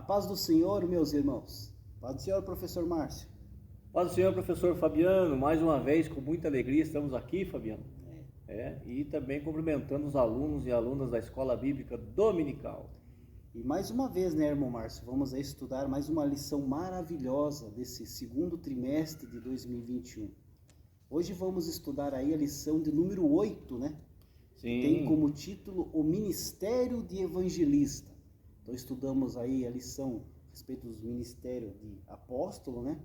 A paz do Senhor, meus irmãos. Paz do Senhor, professor Márcio. Paz do Senhor, professor Fabiano. Mais uma vez, com muita alegria, estamos aqui, Fabiano. E também cumprimentando os alunos e alunas da Escola Bíblica Dominical. E mais uma vez, né, irmão Márcio, vamos aí estudar mais uma lição maravilhosa desse segundo trimestre de 2021. Hoje vamos estudar aí a lição de número 8, né? Sim. Tem como título o Ministério de Evangelista. Então estudamos aí a lição a respeito dos ministérios de apóstolo, né?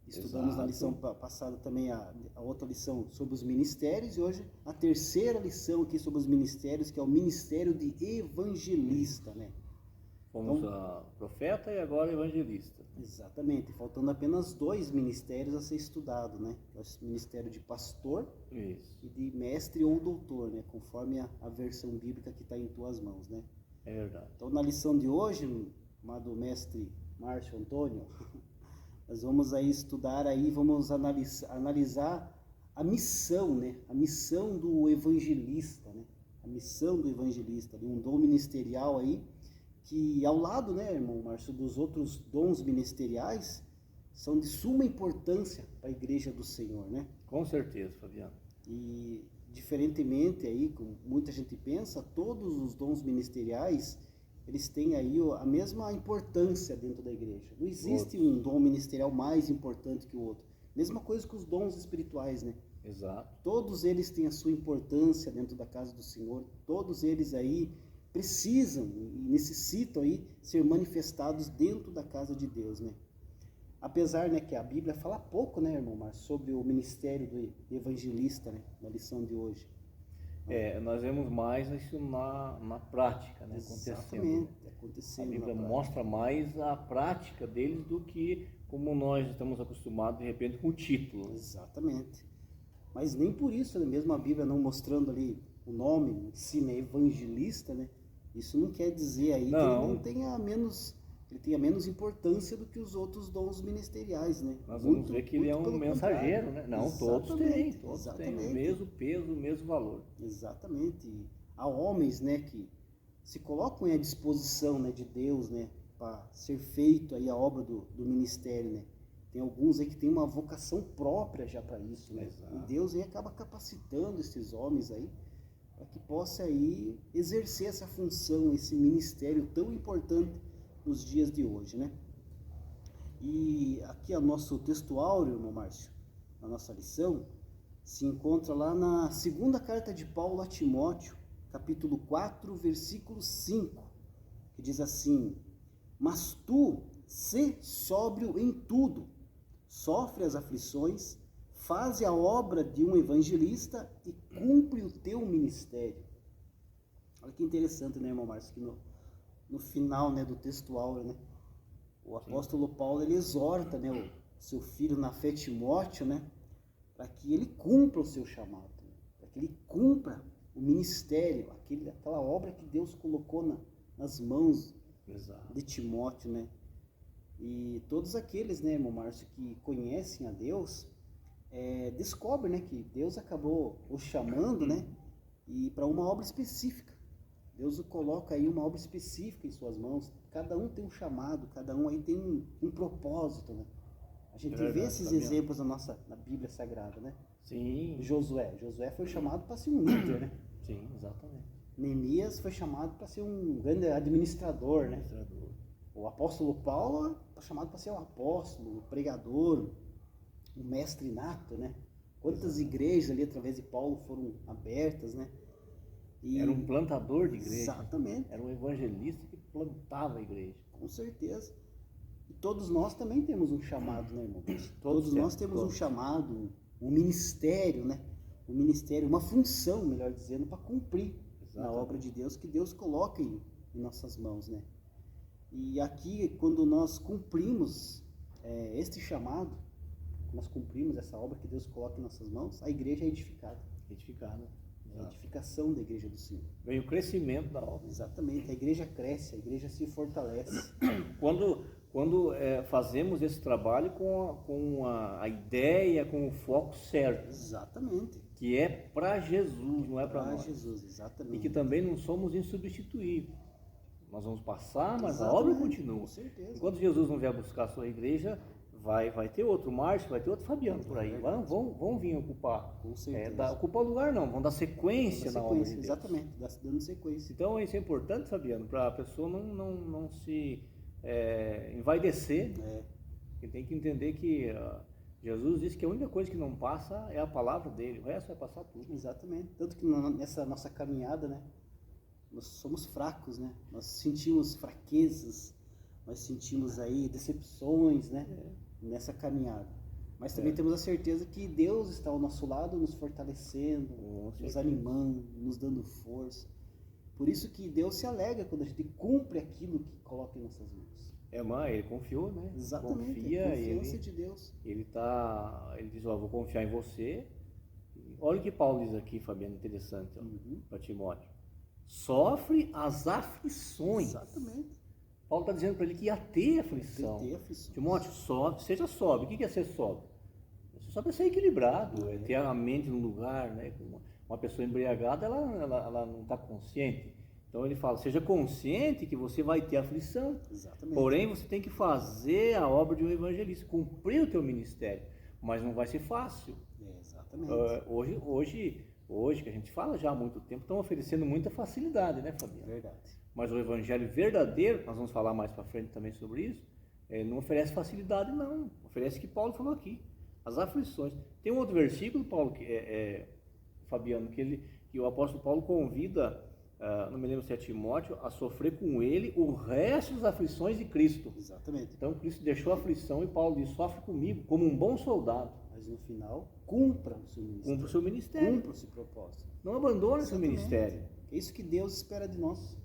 Estudamos na lição passada também a outra lição sobre os ministérios e hoje a terceira lição aqui sobre os ministérios, que é o Ministério de Evangelista, né? Fomos então, profeta e agora evangelista. Exatamente, faltando apenas dois ministérios a ser estudado, né? É o ministério de pastor e de mestre ou doutor, né? Conforme a versão bíblica que está em tuas mãos, né? É verdade. Então na lição de hoje, amado mestre Márcio Antônio, nós vamos aí estudar aí, vamos analisar a missão, né? A missão do evangelista, né? A missão do evangelista, um dom ministerial aí, que ao lado, né, irmão Márcio, dos outros dons ministeriais, são de suma importância para a igreja do Senhor, né? Com certeza, Fabiano. E diferentemente aí, como muita gente pensa, todos os dons ministeriais, eles têm aí a mesma importância dentro da igreja. Não existe um dom ministerial mais importante que o outro. Mesma coisa com os dons espirituais, né? Exato. Todos eles têm a sua importância dentro da casa do Senhor. Todos eles aí precisam e necessitam aí ser manifestados dentro da casa de Deus, né? Apesar, né, que a Bíblia fala pouco, né, irmão Márcio, sobre o ministério do evangelista, né, na lição de hoje. Nós vemos mais isso na prática, né? Acontecendo. A Bíblia mostra mais a prática deles do que como nós estamos acostumados, de repente, com o título. Exatamente. Mas nem por isso, né? Mesmo a Bíblia não mostrando ali o nome em si, né, evangelista, né? Isso não quer dizer aí que ele não tenha menos... Ele tenha menos importância do que os outros dons ministeriais, né? Nós vamos ver que ele é um mensageiro, né? Não, todos têm o mesmo peso, o mesmo valor. Exatamente. E há homens, né, que se colocam à disposição, né, de Deus, né, para ser feito aí a obra do ministério, né? Tem alguns aí que têm uma vocação própria já para isso, né? Exato. E Deus aí acaba capacitando esses homens aí para que possa aí exercer essa função, esse ministério tão importante nos dias de hoje, né? E aqui o nosso texto áureo, irmão Márcio, na nossa lição, se encontra lá na segunda carta de Paulo a Timóteo, capítulo 4, versículo 5, que diz assim: mas tu, sê sóbrio em tudo, sofre as aflições, faze a obra de um evangelista e cumpre o teu ministério. Olha que interessante, né, irmão Márcio, que no final, né, do texto áureo, né, o apóstolo Paulo, ele exorta, né, o seu filho na fé Timóteo, né, para que ele cumpra o seu chamado, né, para que ele cumpra o ministério, aquela obra que Deus colocou nas mãos de Timóteo, né. E todos aqueles, né, irmão Márcio, que conhecem a Deus, descobrem, né, que Deus acabou o chamando, né, e para uma obra específica. Deus coloca aí uma obra específica em suas mãos. Cada um tem um chamado, cada um aí tem um propósito, né? A gente vê esses exemplos na Bíblia Sagrada, né? Sim. Josué foi chamado para ser um líder, né? Sim, exatamente. Neemias foi chamado para ser um grande administrador, né? O apóstolo Paulo foi chamado para ser um apóstolo, um pregador, um mestre nato, né? Quantas igrejas ali através de Paulo foram abertas, né? Era um plantador de igreja. Exatamente. Era um evangelista que plantava a igreja. Com certeza. E todos nós também temos um chamado, né, irmão? Todos nós temos um chamado, um ministério, né? Um ministério, uma função, melhor dizendo, para cumprir na obra de Deus que Deus coloca em nossas mãos, né? E aqui, quando nós cumprimos este chamado, nós cumprimos essa obra que Deus coloca em nossas mãos, a igreja é edificada. A edificação da igreja do Senhor. Vem o crescimento da obra. Exatamente, a igreja cresce, a igreja se fortalece. Quando fazemos esse trabalho com a ideia, com o foco certo. Exatamente. Que é para Jesus, não é para nós. Para Jesus, exatamente. E que também não somos insubstituíveis. Nós vamos passar, mas a obra continua. Com certeza. Enquanto Jesus não vier buscar a sua igreja, vai ter outro Márcio, vai ter outro Fabiano por aí. Vão vir ocupar. Com certeza. Ocupar o lugar não, vão dar sequência na obra de Deus. Exatamente, dando sequência. Então isso é importante, Fabiano, para a pessoa não se envaidecer. E tem que entender que Jesus disse que a única coisa que não passa é a palavra dele, o resto vai passar tudo. Exatamente. Tanto que nessa nossa caminhada, né, nós somos fracos, né? Nós sentimos fraquezas, nós sentimos aí decepções, né? Nessa caminhada. Mas também temos a certeza que Deus está ao nosso lado, nos fortalecendo, nos animando, nos dando força. Por isso que Deus se alegra quando a gente cumpre aquilo que coloca em nossas mãos. Mas ele confiou, né? Exatamente, Confia, a confiança de Deus. Ele diz, vou confiar em você. Olha o que Paulo diz aqui, Fabiano, interessante, para Timóteo. Sofre as aflições. Exatamente. Paulo está dizendo para ele que ia ter aflição. Timóteo, seja sóbrio. O que é ser sóbrio? Você só precisa ser equilibrado, ter a mente no lugar, né? Uma pessoa embriagada, ela não está consciente. Então ele fala, seja consciente que você vai ter aflição. Exatamente. Porém, você tem que fazer a obra de um evangelista, cumprir o teu ministério. Mas não vai ser fácil. Exatamente. Hoje, que a gente fala já há muito tempo, estão oferecendo muita facilidade, né, Fabiano? Verdade. Mas o evangelho verdadeiro, nós vamos falar mais para frente também sobre isso, não oferece facilidade, não. Oferece o que Paulo falou aqui, as aflições. Tem um outro versículo, Paulo, Fabiano, que o apóstolo Paulo convida, não me lembro se é Timóteo, a sofrer com ele o resto das aflições de Cristo. Exatamente. Então Cristo deixou a aflição e Paulo diz, sofre comigo, como um bom soldado. Mas no final, cumpra o seu ministério. Cumpra o seu ministério. Cumpra o seu propósito. Não abandone o seu ministério. É isso que Deus espera de nós.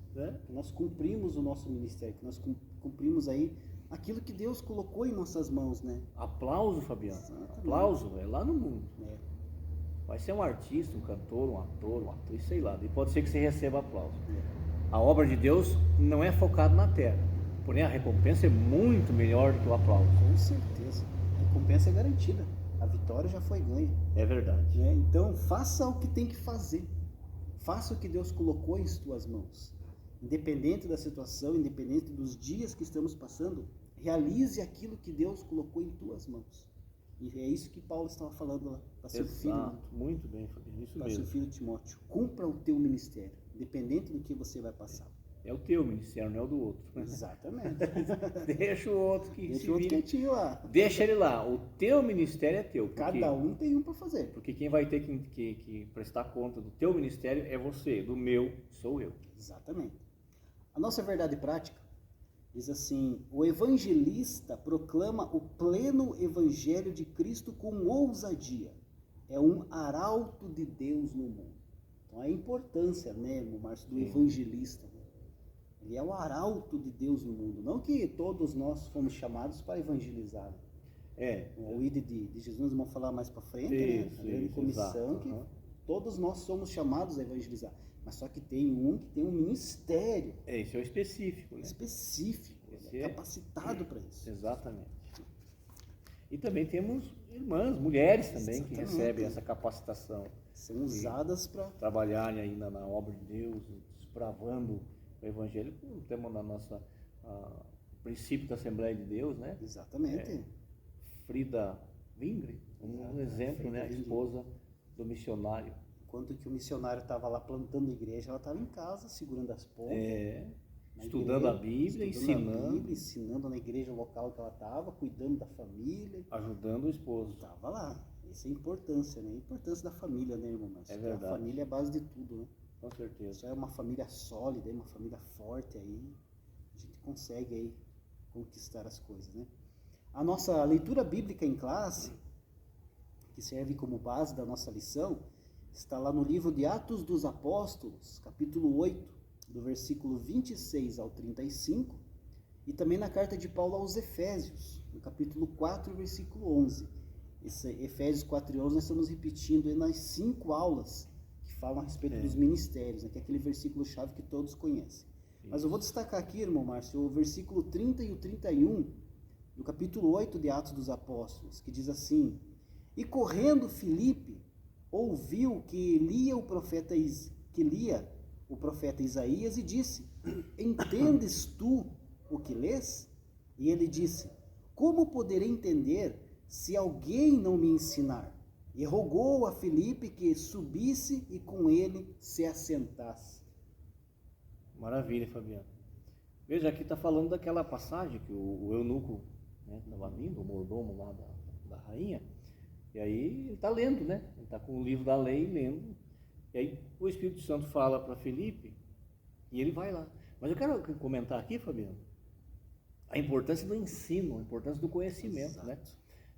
Que nós cumprimos o nosso ministério, que nós cumprimos aí aquilo que Deus colocou em nossas mãos, né? Aplauso, Fabiano. Exatamente. Aplauso, lá no mundo. Vai ser um artista, um cantor, um ator, uma atriz, sei lá. E pode ser que você receba aplauso. A obra de Deus não é focada na terra. Porém, a recompensa é muito melhor do que o aplauso. Com certeza. A recompensa é garantida. A vitória já foi ganha. É verdade. Então, faça o que tem que fazer. Faça o que Deus colocou em tuas mãos. Independente da situação, independente dos dias que estamos passando, realize aquilo que Deus colocou em tuas mãos. E é isso que Paulo estava falando lá para seu filho. Muito bem, Fabiano, isso para mesmo. Seu filho Timóteo. Cumpra o teu ministério, independente do que você vai passar. É o teu ministério, não é o do outro. Exatamente. Deixa o outro que Deixa o outro quietinho lá. Deixa ele lá. O teu ministério é teu. Cada um tem um para fazer. Porque quem vai ter que prestar conta do teu ministério é você. Do meu, sou eu. Exatamente. A nossa verdade prática diz assim: o evangelista proclama o pleno evangelho de Cristo com ousadia. É um arauto de Deus no mundo. Então a importância, né, Márcio, do evangelista. Né? Ele é o arauto de Deus no mundo. Não que todos nós fomos chamados para evangelizar. O ID de Jesus, nós vamos falar mais para frente, né? A grande comissão, que todos nós somos chamados a evangelizar. Mas só que tem um que tem um ministério. Esse é o específico, né? Específico, capacitado para isso. Exatamente. E também temos irmãs, mulheres também, que recebem essa capacitação. São usadas para trabalharem ainda na obra de Deus, desbravando o Evangelho, como temos na nossa princípio da Assembleia de Deus, né? Exatamente. Frida Wingre, um exemplo, né? A esposa do missionário. Enquanto que o missionário estava lá plantando a igreja, ela estava em casa, segurando as pontas. Estudando a Bíblia, ensinando na igreja local que ela estava, cuidando da família. Ajudando o esposo. Estava lá. Essa é a importância, né? A importância da família, né, irmão? É verdade. A família é a base de tudo, né? Com certeza. Isso é uma família sólida, uma família forte aí. A gente consegue aí conquistar as coisas, né? A nossa leitura bíblica em classe, que serve como base da nossa lição, está lá no livro de Atos dos Apóstolos, capítulo 8, do versículo 26 ao 35, e também na carta de Paulo aos Efésios, no capítulo 4, versículo 11. Esse Efésios 4 e 11 nós estamos repetindo nas 5 aulas que falam a respeito dos ministérios, né, que é aquele versículo-chave que todos conhecem. Isso. Mas eu vou destacar aqui, irmão Márcio, o versículo 30 e o 31, do capítulo 8 de Atos dos Apóstolos, que diz assim: e correndo Filipe ouviu que Lia, o profeta Isaías e disse: entendes tu o que lês? E ele disse: como poderei entender se alguém não me ensinar? E rogou a Filipe que subisse e com ele se assentasse. Maravilha, Fabiano. Veja, aqui está falando daquela passagem que o eunuco estava vindo, o mordomo lá da rainha, e aí ele está lendo, né? Ele está com o livro da lei lendo, e aí o Espírito Santo fala para Filipe e ele vai lá. Mas eu quero comentar aqui, Fabiano, a importância do ensino, a importância do conhecimento, Exato. né?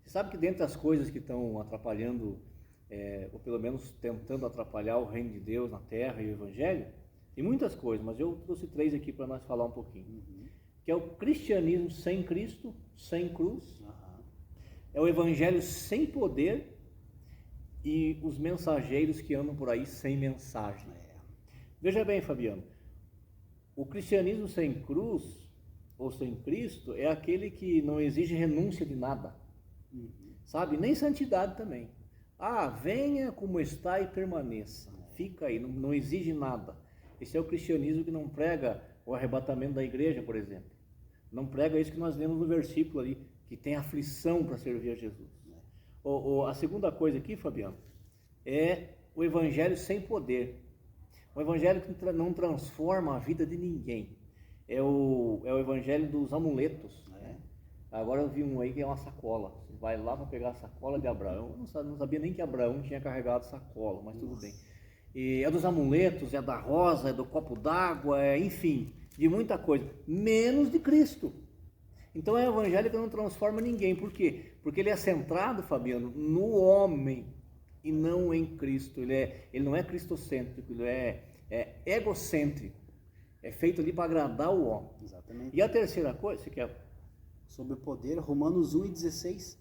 Você sabe que dentre as coisas que estão atrapalhando, ou pelo menos tentando atrapalhar o reino de Deus na terra e o Evangelho, tem muitas coisas, mas eu trouxe 3 aqui para nós falar um pouquinho. Que é o cristianismo sem Cristo, sem cruz, é o Evangelho sem poder e os mensageiros que andam por aí sem mensagem. Veja bem, Fabiano, o cristianismo sem cruz ou sem Cristo é aquele que não exige renúncia de nada, sabe? Nem santidade também. Venha como está e permaneça, fica aí, não exige nada. Esse é o cristianismo que não prega o arrebatamento da igreja, por exemplo. Não prega isso que nós lemos no versículo ali, que tem aflição para servir a Jesus. A segunda coisa aqui, Fabiano, é o evangelho sem poder. O evangelho que não transforma a vida de ninguém. É o evangelho dos amuletos. Agora eu vi um aí que é uma sacola. Você vai lá para pegar a sacola de Abraão. Eu não sabia nem que Abraão tinha carregado sacola, mas tudo bem. E é dos amuletos, é da rosa, é do copo d'água, enfim, de muita coisa, menos de Cristo. Então é o evangelho que não transforma ninguém. Por quê? Porque ele é centrado, Fabiano, no homem e não em Cristo. Ele não é cristocêntrico, ele é egocêntrico. É feito ali para agradar o homem. Exatamente. E a terceira coisa, você quer? Sobre o poder, Romanos 1:16.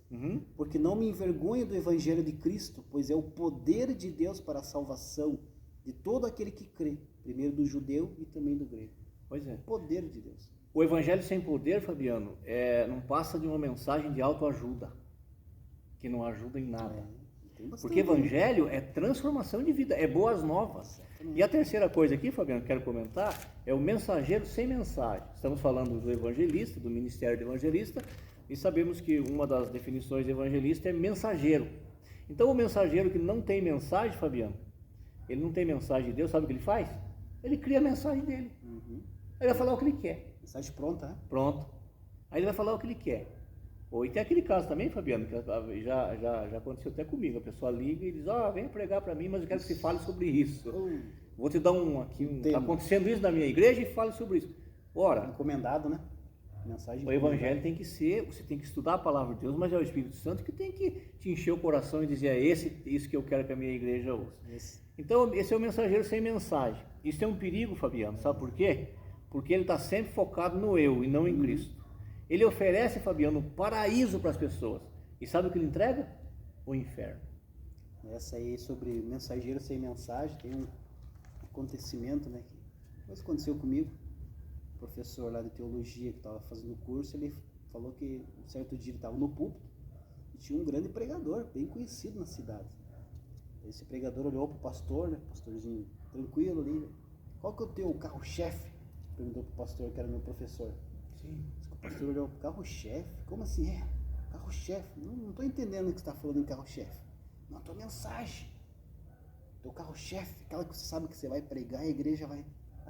Porque não me envergonho do evangelho de Cristo, pois é o poder de Deus para a salvação de todo aquele que crê, primeiro do judeu e também do grego. Pois é. O poder de Deus. O evangelho sem poder, Fabiano, não passa de uma mensagem de autoajuda, que não ajuda em nada. Porque evangelho é transformação de vida, é boas novas. E a terceira coisa aqui, Fabiano, que quero comentar, é o mensageiro sem mensagem. Estamos falando do evangelista, do ministério do evangelista, e sabemos que uma das definições de evangelista é mensageiro. Então o mensageiro que não tem mensagem, Fabiano, ele não tem mensagem de Deus, sabe o que ele faz? Ele cria a mensagem dele. Ele vai falar o que ele quer. Mensagem pronta, né? Pronto. Aí ele vai falar o que ele quer. E tem aquele caso também, Fabiano, que já aconteceu até comigo. A pessoa liga e diz: venha pregar para mim, mas eu quero que você fale sobre isso. Vou te dar está acontecendo isso na minha igreja e fale sobre isso. Ora, encomendado, né? Mensagem. O evangelho tem que ser, você tem que estudar a palavra de Deus, mas é o Espírito Santo que tem que te encher o coração e dizer: isso que eu quero que a minha igreja ouça. Então, esse é o mensageiro sem mensagem. Isso é um perigo, Fabiano, sabe por quê? Porque ele está sempre focado no eu e não em Cristo. Ele oferece, Fabiano, um paraíso para as pessoas. E sabe o que ele entrega? O inferno. Essa aí sobre mensageiro sem mensagem, tem um acontecimento, né? Que aconteceu comigo. O professor lá de teologia que estava fazendo o curso, ele falou que um certo dia ele estava no púlpito e tinha um grande pregador, bem conhecido na cidade. Esse pregador olhou para o pastor, né? Pastorzinho tranquilo ali. Qual que é o teu carro-chefe? Perguntou para o pastor, que era meu professor. Sim. O pastor olhou, carro-chefe? Como assim? Carro-chefe? Não estou entendendo o que você está falando em carro-chefe. Não, a tua mensagem. Teu carro-chefe, aquela que você sabe que você vai pregar e a igreja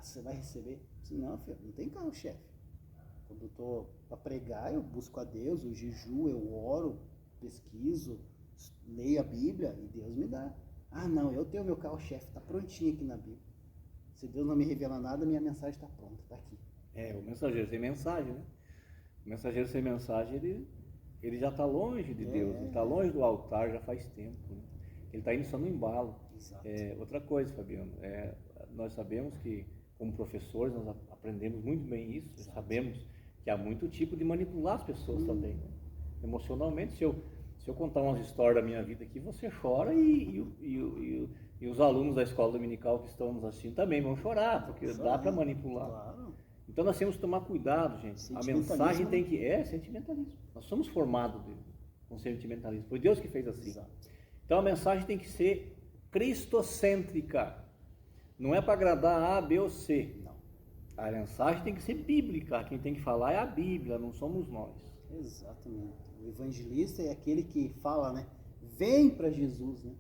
você vai receber. Disse, não, filho, não tem carro-chefe. Quando eu estou para pregar, eu busco a Deus, eu jejuo, eu oro, pesquiso, leio a Bíblia e Deus me dá. Não, eu tenho meu carro-chefe, está prontinho aqui na Bíblia. Se Deus não me revela nada, minha mensagem está pronta, está aqui. O mensageiro sem mensagem, né? O mensageiro sem mensagem, ele já está longe de Deus, ele está longe do altar já faz tempo, né? Ele está indo só no embalo. Outra coisa, Fabiano, nós sabemos que, como professores, nós aprendemos muito bem isso. Sabemos que há muito tipo de manipular as pessoas também, né? Emocionalmente. Se eu contar umas histórias da minha vida aqui, você chora e os alunos da escola dominical que estão nos assistindo também vão chorar, porque dá para manipular. Claro. Então nós temos que tomar cuidado, gente. A mensagem tem que... sentimentalismo. Nós somos formados com sentimentalismo. Foi Deus que fez assim. Então a mensagem tem que ser cristocêntrica. Não é para agradar A, B ou C. Não. A mensagem tem que ser bíblica. Quem tem que falar é a Bíblia, não somos nós. Exatamente. O evangelista é aquele que fala, né? Vem para Jesus, né?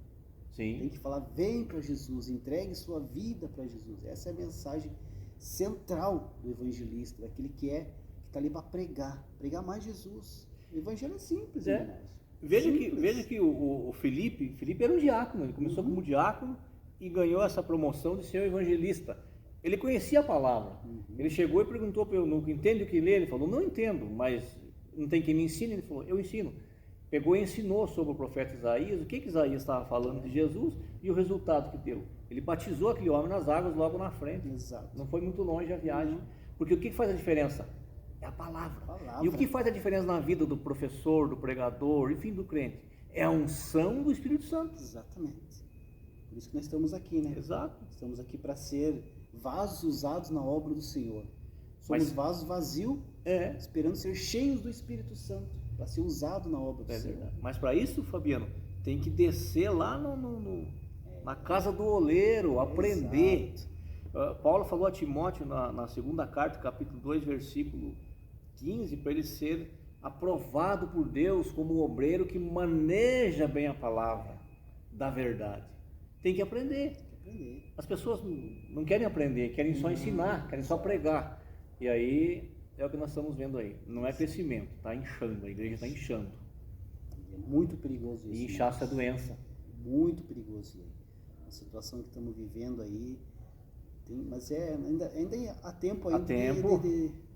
Tem Sim. que falar, vem para Jesus, entregue sua vida para Jesus. Essa é a mensagem central do evangelista, daquele que está ali para pregar mais Jesus. O evangelho é simples, É. irmãos. Veja que o Felipe era um diácono, ele começou como diácono e ganhou essa promoção de ser um evangelista. Ele conhecia a palavra. Ele chegou e perguntou para o eunuco, entende o que lê? Ele falou, não entendo, mas não tem quem me ensine? Ele falou, eu ensino. Pegou e ensinou sobre o profeta Isaías, o que Isaías estava falando de Jesus e o resultado que deu. Ele batizou aquele homem nas águas logo na frente. Exato. Não foi muito longe a viagem. Porque o que faz a diferença? É a palavra. E o que faz a diferença na vida do professor, do pregador, enfim, do crente? É a unção do Espírito Santo. Exatamente. Por isso que nós estamos aqui, né? Exato. Estamos aqui para ser vasos usados na obra do Senhor. Somos vasos vazios, esperando ser cheios do Espírito Santo, para ser usado na obra do Senhor. Verdade. Mas para isso, Fabiano, tem que descer lá na casa do oleiro, aprender. Paulo falou a Timóteo na segunda carta, capítulo 2, versículo 15, para ele ser aprovado por Deus como obreiro que maneja bem a palavra da verdade. Tem que aprender. As pessoas não querem aprender, querem só ensinar, querem só pregar. E aí é o que nós estamos vendo aí. Não é crescimento, está inchando, a igreja está inchando. É muito perigoso isso. E inchaço é doença. Muito perigoso. A situação que estamos vivendo aí. Mas ainda há tempo ainda. Há tempo.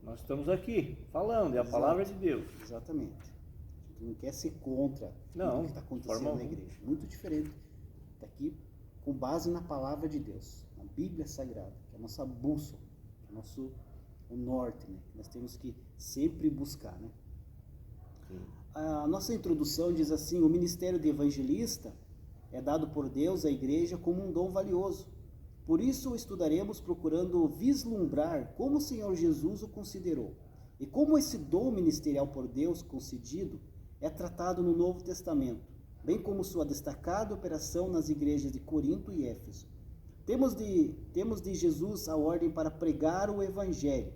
Nós estamos aqui falando, é a palavra de Deus. Exatamente. A gente não quer ser contra o que está acontecendo na igreja. Muito diferente. Está aqui com base na palavra de Deus, na Bíblia Sagrada, que é a nossa bússola, que é o norte, né? Que nós temos que sempre buscar, né? A nossa introdução diz assim: o ministério de evangelista é dado por Deus à igreja como um dom valioso. Por isso o estudaremos procurando vislumbrar como o Senhor Jesus o considerou e como esse dom ministerial por Deus concedido é tratado no Novo Testamento, bem como sua destacada operação nas igrejas de Corinto e Éfeso. Temos de Jesus a ordem para pregar o Evangelho.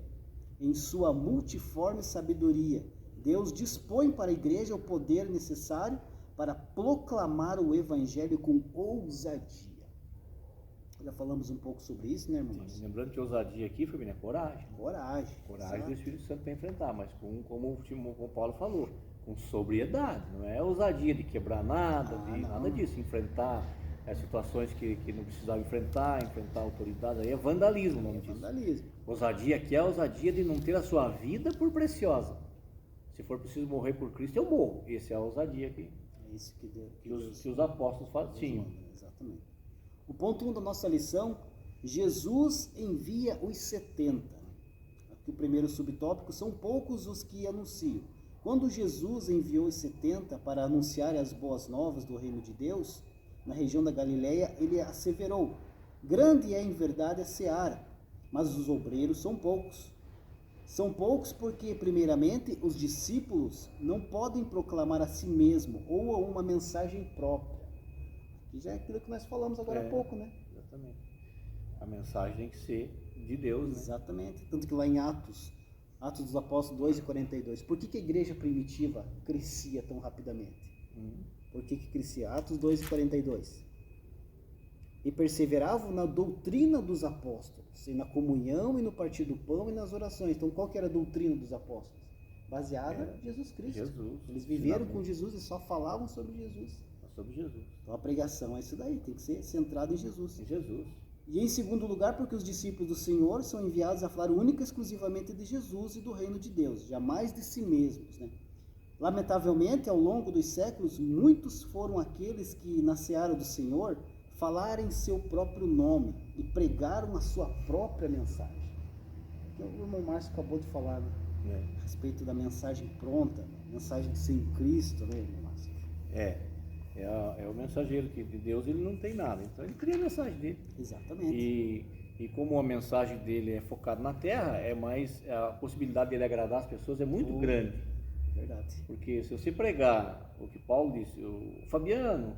Em sua multiforme sabedoria, Deus dispõe para a igreja o poder necessário para proclamar o Evangelho com ousadia. Já falamos um pouco sobre isso, né, irmãos? Sim, lembrando que ousadia aqui, Fabinho, é coragem. Coragem do Espírito Santo para enfrentar, mas como o Paulo falou, com sobriedade. Não é ousadia de quebrar nada, nada disso. Enfrentar situações que não precisava enfrentar a autoridade. Aí é vandalismo, não é disso. Vandalismo. Ousadia aqui é a ousadia de não ter a sua vida por preciosa. Se for preciso morrer por Cristo, eu morro. Essa é a ousadia aqui. É isso que os apóstolos tinham. Exatamente. O ponto 1 da nossa lição: Jesus envia os 70. Aqui o primeiro subtópico: são poucos os que anunciam. Quando Jesus enviou os 70 para anunciar as boas novas do reino de Deus, na região da Galileia, ele asseverou: grande é em verdade a seara, mas os obreiros são poucos. São poucos porque, primeiramente, os discípulos não podem proclamar a si mesmo ou a uma mensagem própria. Aqui já é aquilo que nós falamos agora há pouco, né? Exatamente. A mensagem tem que ser de Deus, né? Exatamente. Tanto que lá em Atos dos Apóstolos 2:42, por que a igreja primitiva crescia tão rapidamente? Por que crescia? Atos 2:42. E perseveravam na doutrina dos apóstolos, e na comunhão, e no partir do pão, e nas orações. Então, qual que era a doutrina dos apóstolos? Baseada em Jesus Cristo. Eles viveram com Jesus e só falavam sobre Jesus. Então, a pregação é isso daí, tem que ser centrada em Jesus. E em segundo lugar, porque os discípulos do Senhor são enviados a falar única e exclusivamente de Jesus e do reino de Deus, jamais de si mesmos, né? Lamentavelmente, ao longo dos séculos, muitos foram aqueles que, na seara do Senhor, falaram em seu próprio nome e pregaram a sua própria mensagem. O irmão Márcio acabou de falar, né? A respeito da mensagem pronta, mensagem de ser em Cristo, né, irmão Márcio? É o mensageiro que de Deus ele não tem nada, então ele cria a mensagem dele. Exatamente. E como a mensagem dele é focada na terra, a possibilidade dele agradar as pessoas é muito grande. Verdade. Porque se você pregar o que Paulo disse, o Fabiano,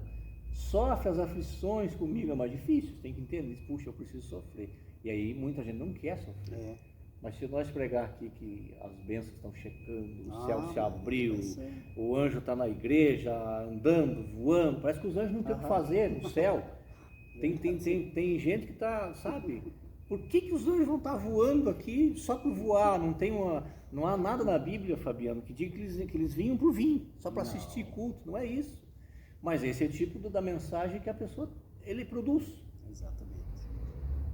Sofre as aflições comigo, é mais difícil, você tem que entender, diz, puxa, eu preciso sofrer. E aí muita gente não quer sofrer. Mas se nós pregar aqui que as bênçãos estão chegando, o céu se abriu, o anjo está na igreja, andando, voando, parece que os anjos não têm o que fazer no céu. Tem gente que está, sabe, por que os anjos vão estar voando aqui só por voar? Não há nada na Bíblia, Fabiano, que diga que eles vinham por vir, só para assistir culto, não é isso. Mas esse é o tipo da mensagem que a pessoa, ele produz. Exatamente.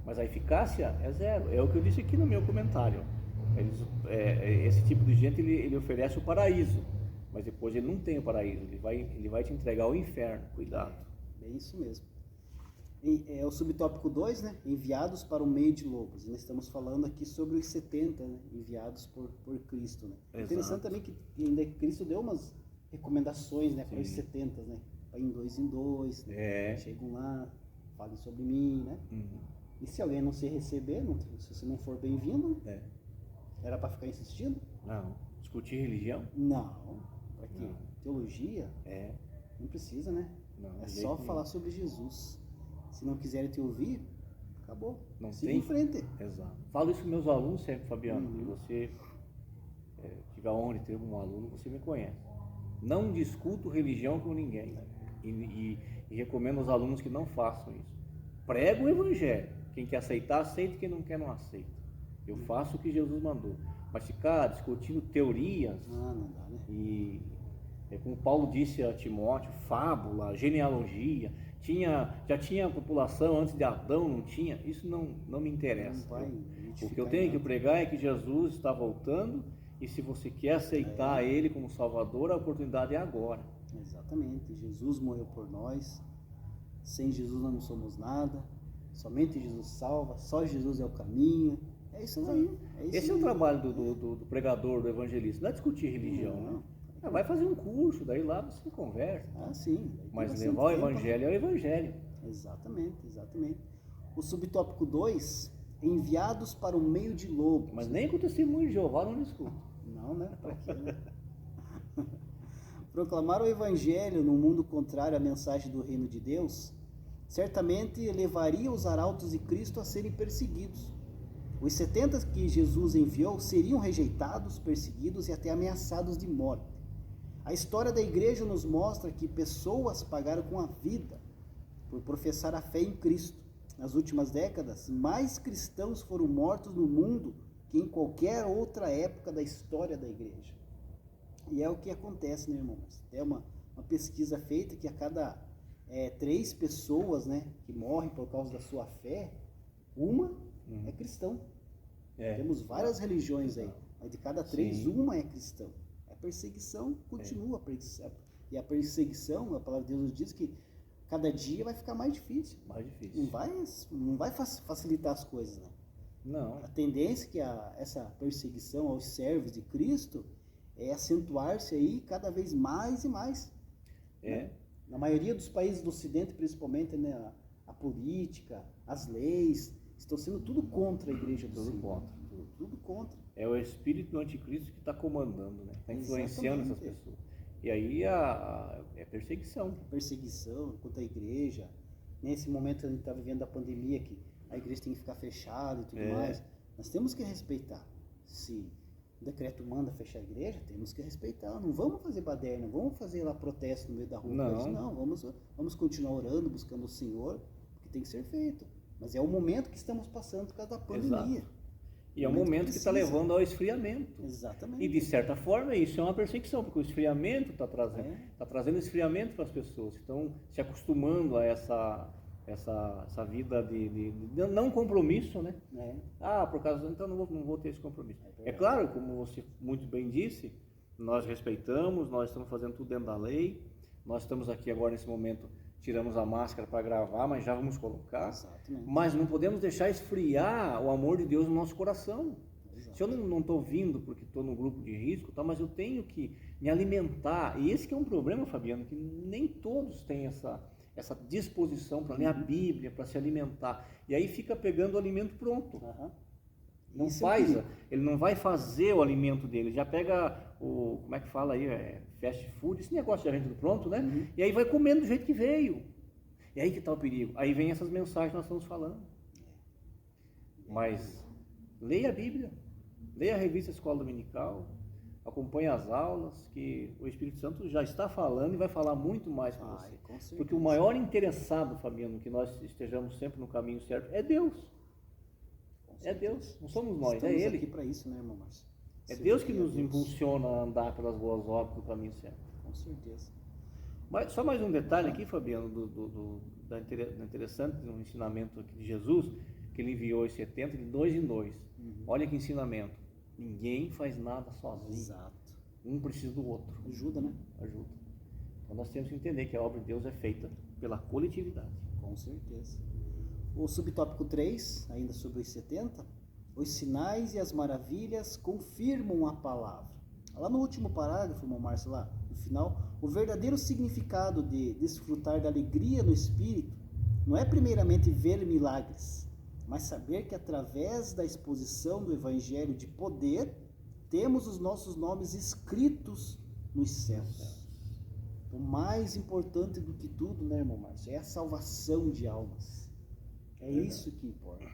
Mas a eficácia é zero, é o que eu disse aqui no meu comentário. Esse tipo de gente, ele oferece o paraíso, mas depois ele não tem o paraíso, ele vai te entregar ao inferno, cuidado. É isso mesmo. É o subtópico 2, né? Enviados para o meio de lobos. Nós estamos falando aqui sobre os 70, né? Enviados por Cristo, né? É interessante também que ainda Cristo deu umas recomendações, né? Para os 70, né? Para ir em dois, né? Chegam lá, falem sobre mim, né? E se alguém não se receber, se você não for bem-vindo, era para ficar insistindo? Não. Discutir religião? Não. Para quê? Não. Teologia? Não precisa, né? Não, é só falar sobre Jesus. Se não quiserem te ouvir, acabou. Não siga tem? Em frente. Exato. Falo isso com meus alunos sempre, Fabiano. Se você tiver a honra de ter um aluno, você me conhece. Não discuto religião com ninguém. E recomendo aos alunos que não façam isso. Prego o evangelho. Quem quer aceitar, aceita. Quem não quer, não aceita. Eu faço o que Jesus mandou. Mas ficar discutindo teorias não dá, né? E como Paulo disse a Timóteo, fábula, genealogia, já tinha população antes de Adão, não tinha? Isso não me interessa. O que eu tenho que pregar é que Jesus está voltando e se você quer aceitar Ele como Salvador, a oportunidade é agora. Exatamente. Jesus morreu por nós. Sem Jesus nós não somos nada. Somente Jesus salva. Só Jesus é o caminho. É isso aí. Esse é o trabalho do pregador, do evangelista. Não é discutir religião, não. Vai fazer um curso, daí lá você conversa. Sim. Mas levar o evangelho é o evangelho. Exatamente. O subtópico 2, enviados para o meio de lobos. Mas nem com o testemunho de Jeová não discuto. Não, né? Pra quê, né? Proclamar o evangelho no mundo contrário à mensagem do reino de Deus, certamente levaria os arautos de Cristo a serem perseguidos. Os 70 que Jesus enviou seriam rejeitados, perseguidos e até ameaçados de morte. A história da igreja nos mostra que pessoas pagaram com a vida por professar a fé em Cristo. Nas últimas décadas, mais cristãos foram mortos no mundo que em qualquer outra época da história da igreja. E é o que acontece, né, irmãos? É uma pesquisa feita que a cada 3 pessoas, né, que morrem por causa da sua fé, uma é cristão. Temos várias religiões aí, mas de cada 3, uma é cristão. A perseguição continua, e a perseguição, a palavra de Deus nos diz que cada dia vai ficar mais difícil. Não vai facilitar as coisas, né? Não. A tendência é que essa perseguição aos servos de Cristo é acentuar-se aí cada vez mais e mais. Né? Na maioria dos países do Ocidente, principalmente, né, a política, as leis, estão sendo tudo contra a igreja do Senhor. Tudo contra. É o espírito do anticristo que está comandando, né? Está influenciando essas pessoas. E aí é perseguição. Perseguição contra a igreja. Nesse momento a gente está vivendo a pandemia, que a igreja tem que ficar fechada e tudo mais. Nós temos que respeitar. Se o decreto manda fechar a igreja, temos que respeitar. Não vamos fazer baderna, não vamos fazer lá protesto no meio da rua. Não, vamos continuar orando, buscando o Senhor, porque tem que ser feito. Mas é o momento que estamos passando por causa da pandemia. Exato. E é um momento que está levando ao esfriamento. Exatamente. E de certa forma isso é uma perseguição, porque o esfriamento está trazendo esfriamento para as pessoas. Estão se acostumando a essa vida de não compromisso, né? Por causa então não vou ter esse compromisso. É claro, como você muito bem disse, nós respeitamos, nós estamos fazendo tudo dentro da lei, nós estamos aqui agora nesse momento, tiramos a máscara para gravar, mas já vamos colocar. Exatamente. Mas não podemos deixar esfriar o amor de Deus no nosso coração. Exatamente. Se eu não estou vindo porque estou no grupo de risco, tá, mas eu tenho que me alimentar. E esse que é um problema, Fabiano, que nem todos têm essa disposição para ler a Bíblia, para se alimentar. E aí fica pegando o alimento pronto. Não faz, ele não vai fazer o alimento dele, já pega como é que fala aí, fast food, esse negócio já vem tudo pronto, né? E aí vai comendo do jeito que veio. É aí que está o perigo. Aí vem essas mensagens que nós estamos falando. Mas leia a Bíblia, leia a revista Escola Dominical, acompanhe as aulas, que o Espírito Santo já está falando e vai falar muito mais com você. Com certeza. Porque o maior interessado, Fabiano, que nós estejamos sempre no caminho certo, é Deus. É Deus, não somos nós, Estamos é Ele. aqui para isso, né, irmão Márcio? É Deus que nos impulsiona a andar pelas boas obras do caminho certo. Com certeza. Mas só mais um detalhe aqui, Fabiano, da interessante no ensinamento aqui de Jesus, que ele enviou os 70 de 2 em 2. Olha que ensinamento. Ninguém faz nada sozinho. Exato. Um precisa do outro. Ajuda, né? Ajuda. Então nós temos que entender que a obra de Deus é feita pela coletividade. Com certeza. O subtópico 3, ainda sobre os 70, os sinais e as maravilhas confirmam a palavra. Lá no último parágrafo, irmão Márcio, lá no final, o verdadeiro significado de desfrutar da alegria no Espírito não é primeiramente ver milagres, mas saber que através da exposição do Evangelho de poder, temos os nossos nomes escritos nos céus. O mais importante do que tudo, né, irmão Márcio, é a salvação de almas. É isso que importa.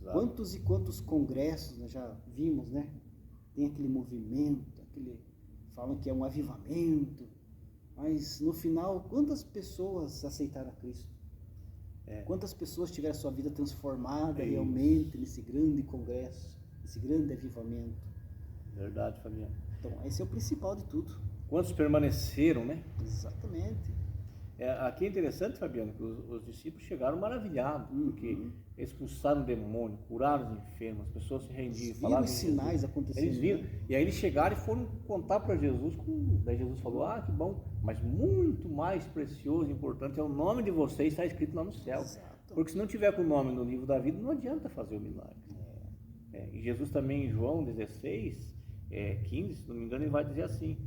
Exato. Quantos e quantos congressos nós já vimos, né? Tem aquele movimento, falam que é um avivamento, mas no final, quantas pessoas aceitaram a Cristo? Quantas pessoas tiveram a sua vida transformada realmente nesse grande congresso, nesse grande avivamento? Verdade, Fabiano. Então, esse é o principal de tudo. Quantos permaneceram, né? Exatamente. Aqui é interessante, Fabiano, que os discípulos chegaram maravilhados, porque expulsaram o demônio, curaram os enfermos, as pessoas se rendiam, falavam. Viram os sinais acontecendo. Eles viram, e aí eles chegaram e foram contar para Jesus, daí Jesus falou, que bom, mas muito mais precioso e importante é o nome de vocês está escrito lá no céu. Exato. Porque se não tiver com o nome no livro da vida, não adianta fazer o milagre. E Jesus também, em João 16, 15, se não me engano, ele vai dizer assim,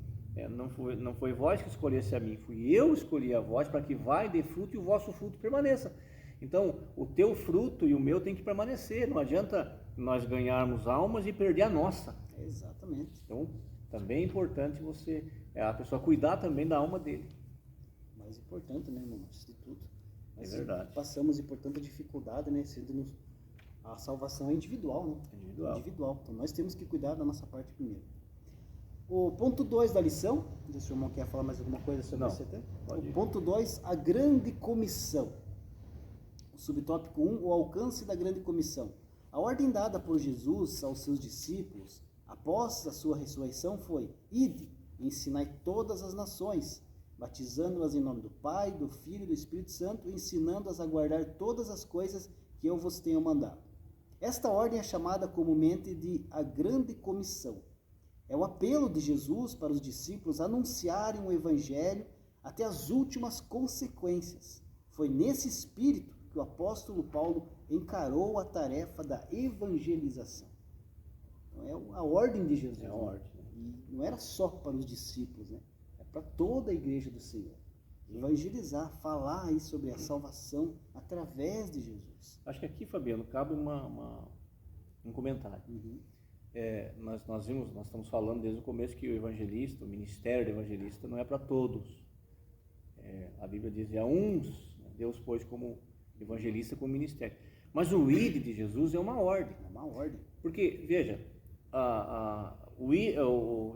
não foi vós que escolhesse a mim, fui eu que escolhi a vós para que vai, dê fruto e o vosso fruto permaneça. Então, o teu fruto e o meu tem que permanecer, não adianta nós ganharmos almas e perder a nossa. Exatamente. Então, também é importante a pessoa cuidar também da alma dele. Mais importante, né, irmão, antes de tudo. Mas verdade. Passamos, e portanto, a dificuldade, né, a salvação é individual, né? Individual. Então, nós temos que cuidar da nossa parte primeiro. O ponto 2 da lição, não sei se o irmão quer falar mais alguma coisa sobre isso até. O ponto 2, a grande comissão. O subtópico 1, o alcance da grande comissão. A ordem dada por Jesus aos seus discípulos, após a sua ressurreição, foi: ide, ensinai todas as nações, batizando-as em nome do Pai, do Filho e do Espírito Santo, ensinando-as a guardar todas as coisas que eu vos tenho mandado. Esta ordem é chamada comumente de a grande comissão. É o apelo de Jesus para os discípulos anunciarem o Evangelho até as últimas consequências. Foi nesse espírito que o apóstolo Paulo encarou a tarefa da evangelização. Então, é a ordem de Jesus. É a ordem. E não era só para os discípulos, né? É para toda a igreja do Senhor. Evangelizar, falar aí sobre a salvação através de Jesus. Acho que aqui, Fabiano, cabe um comentário. Nós estamos falando desde o começo que o evangelista, o ministério do evangelista não é para todos. A Bíblia diz, a uns Deus pôs como evangelista, como ministério. Mas o ide de Jesus é uma ordem. É uma ordem. Porque, veja,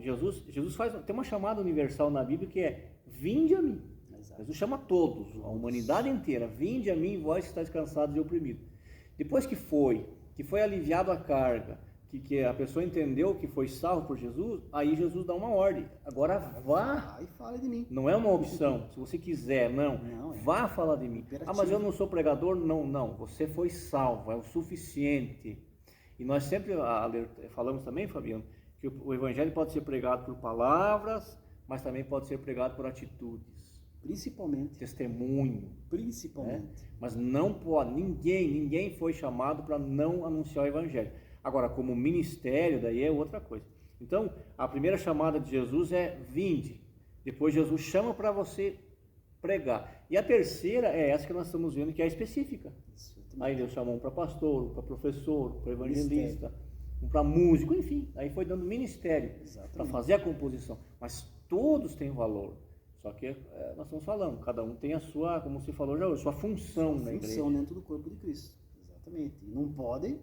Jesus tem uma chamada universal na Bíblia que é: vinde a mim. Exato. Jesus chama todos, a humanidade inteira: vinde a mim, vós que estáis cansados e oprimidos. Depois que foi aliviado a carga, que a pessoa entendeu que foi salvo por Jesus, aí Jesus dá uma ordem: agora vá e fale de mim. Não é uma opção, se você quiser, vá falar de mim. Mas eu não sou pregador, não, você foi salvo, é o suficiente. E nós sempre falamos também, Fabiano, que o evangelho pode ser pregado por palavras, mas também pode ser pregado por atitudes. Principalmente. Testemunho. Principalmente. Mas não pode, ninguém foi chamado para não anunciar o evangelho. Agora, como ministério, daí é outra coisa. Então, a primeira chamada de Jesus é: vinde. Depois Jesus chama para você pregar. E a terceira é essa que nós estamos vendo, que é a específica. Aí Deus chamou um para pastor, um para professor, um para evangelista, um para músico, enfim. Aí foi dando ministério para fazer a composição. Mas todos têm valor. Só que nós estamos falando, cada um tem a sua, como você falou já hoje, sua função na igreja. Função dentro do corpo de Cristo. Exatamente. E não pode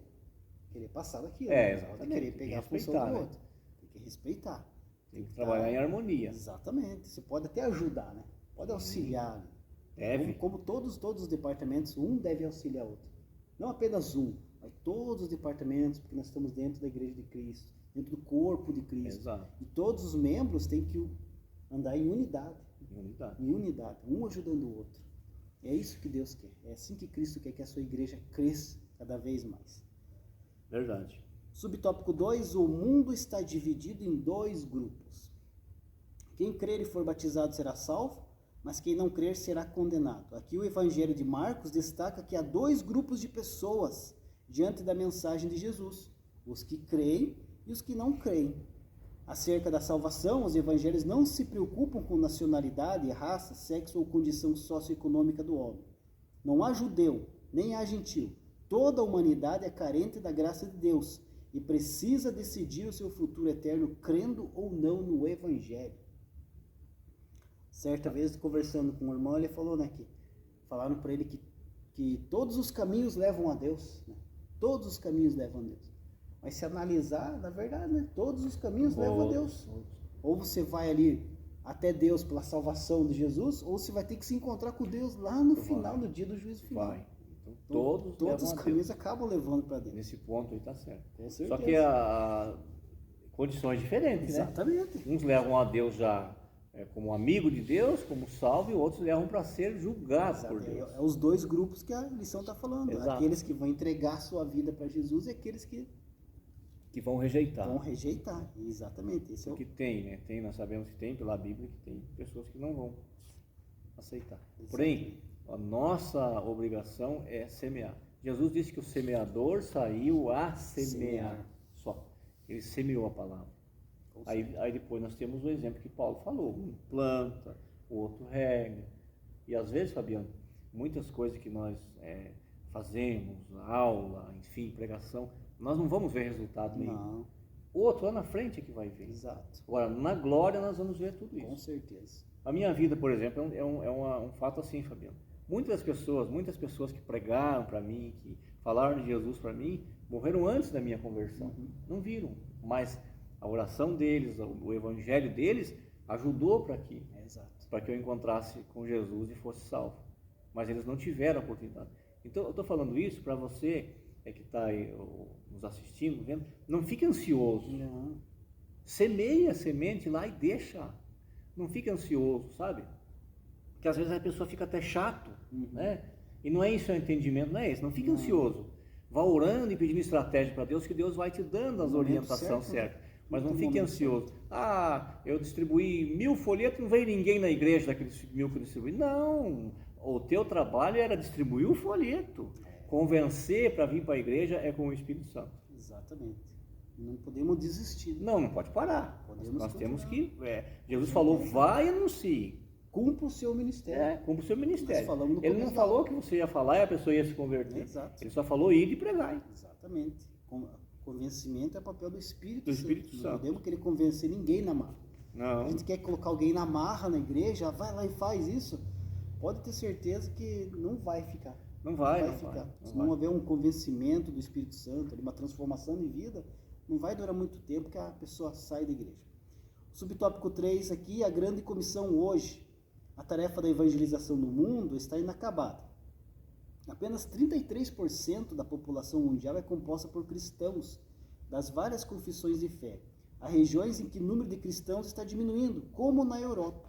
querer passar daquilo. Exatamente. Não pode querer pegar a função do outro. Tem que respeitar. Tem que trabalhar em harmonia. Exatamente. Você pode até ajudar, né? Pode auxiliar. Deve. Como todos os departamentos, um deve auxiliar o outro. Não apenas um, mas todos os departamentos, porque nós estamos dentro da igreja de Cristo, dentro do corpo de Cristo. Exato. E todos os membros têm que andar em unidade. Em unidade, um ajudando o outro. É isso que Deus quer. É assim que Cristo quer que a sua igreja cresça cada vez mais. Verdade. Subtópico 2, o mundo está dividido em dois grupos. Quem crer e for batizado será salvo, mas quem não crer será condenado. Aqui o Evangelho de Marcos destaca que há dois grupos de pessoas diante da mensagem de Jesus: os que creem e os que não creem. Acerca da salvação, os evangelhos não se preocupam com nacionalidade, raça, sexo ou condição socioeconômica do homem. Não há judeu, nem há gentil. Toda a humanidade é carente da graça de Deus e precisa decidir o seu futuro eterno crendo ou não no evangelho. Certa vez, conversando com um irmão, ele falou, né, que falaram para ele que todos os caminhos levam a Deus, né? Todos os caminhos levam a Deus. Mas se analisar, na verdade, né, todos os caminhos levam a Deus. Ou você vai ali até Deus pela salvação de Jesus, ou você vai ter que se encontrar com Deus lá no final, no dia do juízo final. Então, todos os caminhos acabam levando para Deus. Nesse ponto aí está certo. Com certeza. Só que condições diferentes, exatamente, né? Uns levam a Deus já como amigo de Deus, como salvo, e outros levam para ser julgados por Deus. É os dois grupos que a lição está falando. Exato. Aqueles que vão entregar sua vida para Jesus e aqueles que vão rejeitar. Vão rejeitar, exatamente. Esse Porque tem, né? Nós sabemos que tem pela Bíblia que tem pessoas que não vão aceitar. Exatamente. Porém, a nossa obrigação é semear. Jesus disse que o semeador saiu a semear. Só. Ele semeou a palavra. Aí depois nós temos o exemplo que Paulo falou. Um planta, o outro rega. E às vezes, Fabiano, muitas coisas que nós fazemos, aula, enfim, pregação, nós não vamos ver resultado nenhum. Não. O outro lá na frente é que vai ver. Exato. Agora, na glória nós vamos ver tudo isso. Com certeza. A minha vida, por exemplo, é um fato assim, Fabiano. Muitas pessoas que pregaram para mim, que falaram de Jesus para mim, morreram antes da minha conversão. Não viram. Mas a oração deles, o evangelho deles, ajudou para que eu encontrasse com Jesus e fosse salvo. Mas eles não tiveram a oportunidade. Então, eu estou falando isso para você que está aí nos assistindo, vendo, não fique ansioso. Não. Semeia a semente lá e deixa. Não fique ansioso, sabe? Porque às vezes a pessoa fica até chato, né? E não é isso o entendimento, não é isso. Não fique ansioso. Vá orando e pedindo estratégia para Deus, que Deus vai te dando as orientações certas. Mas não fique ansioso. Eu distribuí 1000 folhetos, não veio ninguém na igreja daqueles 1000 que eu distribuí. Não, o teu trabalho era distribuir o folheto. Convencer para vir para a igreja é com o Espírito Santo. Exatamente. Não podemos desistir. Não pode parar. Nós temos que... Jesus falou, vai e anuncie. Cumpra o seu ministério. Cumpra o seu ministério. Ele não começo falou que você ia falar e a pessoa ia se converter. Exato. Ele só falou ir e pregar. Exatamente. Convencimento é papel do Espírito Santo. Não podemos querer convencer ninguém na marra. Não. A gente quer colocar alguém na marra na igreja, vai lá e faz isso. Pode ter certeza que não vai ficar. Não vai ficar. Se não houver um convencimento do Espírito Santo, uma transformação de vida, não vai durar muito tempo que a pessoa sai da igreja. Subtópico 3 aqui, a grande comissão hoje. A tarefa da evangelização no mundo está inacabada. Apenas 33% da população mundial é composta por cristãos das várias confissões de fé. Há regiões em que o número de cristãos está diminuindo, como na Europa.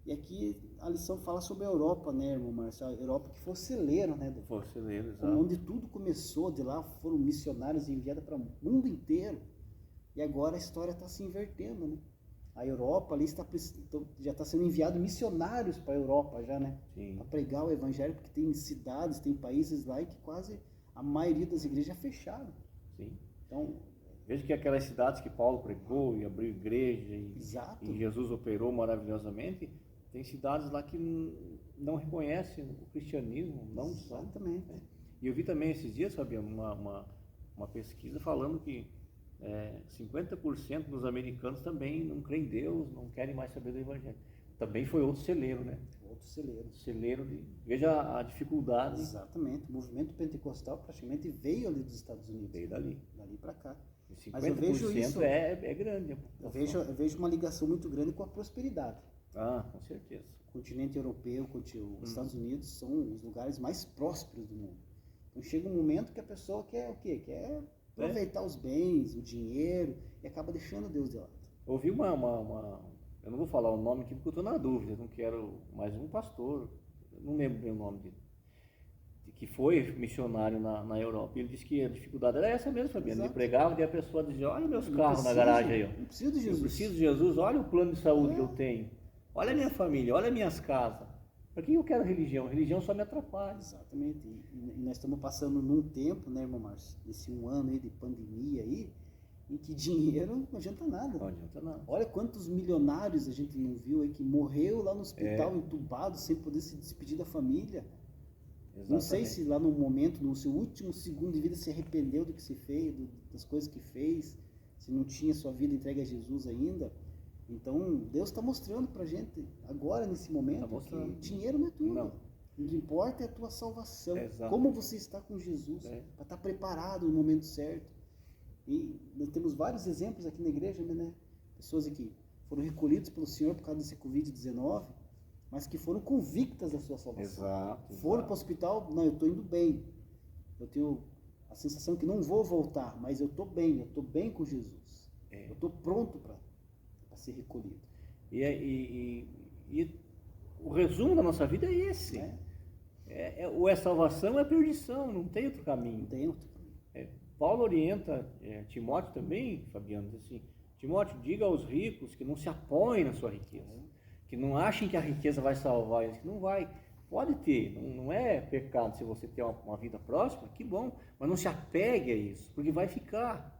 E aqui a lição fala sobre a Europa, né, irmão Márcio? A Europa que foi celeiro, né? Foi celeiro, exato. Onde tudo começou, de lá foram missionários enviados para o mundo inteiro. E agora a história está se invertendo, né? A Europa ali já está sendo enviado missionários para a Europa já, né? Para pregar o evangelho, porque tem cidades, tem países lá que quase a maioria das igrejas fecharam. Sim. Então, veja que aquelas cidades que Paulo pregou e abriu igreja e Jesus operou maravilhosamente, tem cidades lá que não reconhecem o cristianismo, não são. Exatamente. E eu vi também esses dias, Fabiano, uma pesquisa falando que 50% dos americanos também não creem em Deus, não querem mais saber do Evangelho. também foi outro celeiro, né? Outro celeiro. Veja a dificuldade. Exatamente. O movimento pentecostal praticamente veio ali dos Estados Unidos. Veio dali para cá. E 50% Mas eu vejo isso, é grande. Eu vejo uma ligação muito grande com a prosperidade. Com certeza. O continente europeu, os Estados Unidos são os lugares mais prósperos do mundo. Então chega um momento que a pessoa quer o quê? Quer aproveitar os bens, o dinheiro, e acaba deixando Deus de lado. Ouvi eu não vou falar o nome aqui porque eu estou na dúvida, não quero, mais um pastor, não lembro bem o nome dele, que foi missionário na Europa. Ele disse que a dificuldade era essa mesmo, Fabiano. Ele pregava e a pessoa dizia, olha meus carros na garagem aí. Eu preciso de Jesus. Eu preciso de Jesus, olha o plano de saúde que eu tenho. Olha a minha família, olha as minhas casas. Para que eu quero religião? Religião só me atrapalha. Exatamente. E nós estamos passando num tempo, né, irmão Márcio, desse um ano aí de pandemia aí, em que dinheiro não adianta nada. Não adianta nada. Olha quantos milionários a gente não viu aí que morreu lá no hospital entubado sem poder se despedir da família. Exatamente. Não sei se lá no momento, no seu último segundo de vida, se arrependeu do que se fez, das coisas que fez, se não tinha sua vida entregue a Jesus ainda. Então, Deus está mostrando pra gente, agora, nesse momento, que dinheiro não é tudo. Não. O que importa é a tua salvação. Exato. Como você está com Jesus, para estar preparado no momento certo. E nós temos vários exemplos aqui na igreja, né? Pessoas que foram recolhidas pelo Senhor por causa desse Covid-19, mas que foram convictas da sua salvação. Exato. Foram para o hospital, não, eu estou indo bem. Eu tenho a sensação que não vou voltar, mas eu estou bem com Jesus. Eu estou pronto para ser recolhido. E o resumo da nossa vida é esse. Ou é salvação ou é perdição, não tem outro caminho. Não tem outro caminho. Paulo orienta Timóteo também, Fabiano, diz assim, Timóteo, diga aos ricos que não se apoiem na sua riqueza, que não achem que a riqueza vai salvar eles, que não vai. Pode ter, não é pecado se você ter uma vida próspera, que bom, mas não se apegue a isso, porque vai ficar.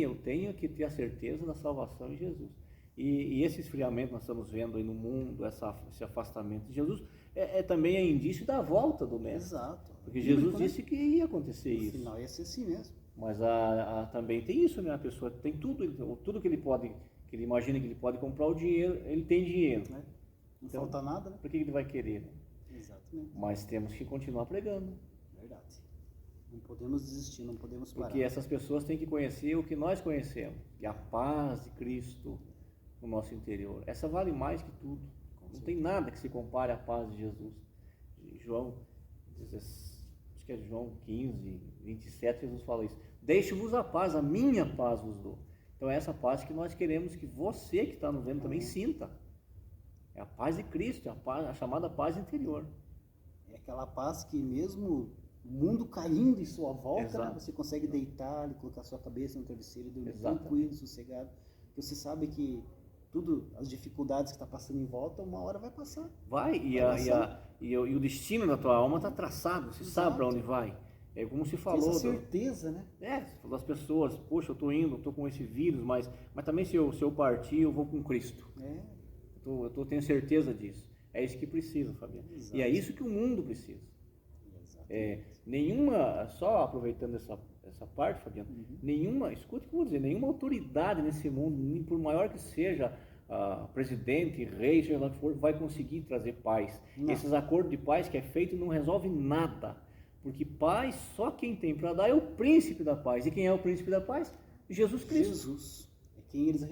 Eu tenho que ter a certeza da salvação em Jesus. E esse esfriamento que nós estamos vendo aí no mundo, esse afastamento de Jesus, também é indício da volta do Mestre. Exato. Porque Jesus disse que ia acontecer isso. No final ia ser assim mesmo. Mas também tem isso, né? A pessoa tem tudo que ele imagina que ele pode comprar o dinheiro, ele tem dinheiro. Não falta nada, né? Por que ele vai querer? Né? Exatamente. Mas temos que continuar pregando. Verdade. Não podemos desistir, não podemos parar. Porque essas pessoas têm que conhecer o que nós conhecemos, que é a paz de Cristo no nosso interior. Essa vale mais que tudo. Não tem nada que se compare à paz de Jesus. Acho que é João 15, 27, Jesus fala isso. Deixe-vos a paz, a minha paz vos dou. Então é essa paz que nós queremos que você que está nos vendo também sinta. É a paz de Cristo, a chamada paz interior. É aquela paz que mesmo o mundo caindo em sua volta, né, você consegue deitar e colocar sua cabeça no travesseiro e dormir tranquilo, sossegado. Porque você sabe que as dificuldades que está passando em volta, uma hora vai passar. E o destino da tua alma está traçado, você sabe para onde vai. É como se falou. Essa certeza, né? Das pessoas, poxa, eu estou indo, estou com esse vírus, mas também se eu partir, eu vou com Cristo. Eu tenho certeza disso. É isso que precisa, Fabiano. Exato. E é isso que o mundo precisa. Só aproveitando essa parte, Fabiano, escute o que eu vou dizer, nenhuma autoridade nesse mundo, por maior que seja, presidente, rei, seja lá o que for, vai conseguir trazer paz. Não. Esses acordos de paz que é feito não resolve nada, porque paz só quem tem para dar é o príncipe da paz. E quem é o príncipe da paz? Jesus Cristo. Jesus. É quem eles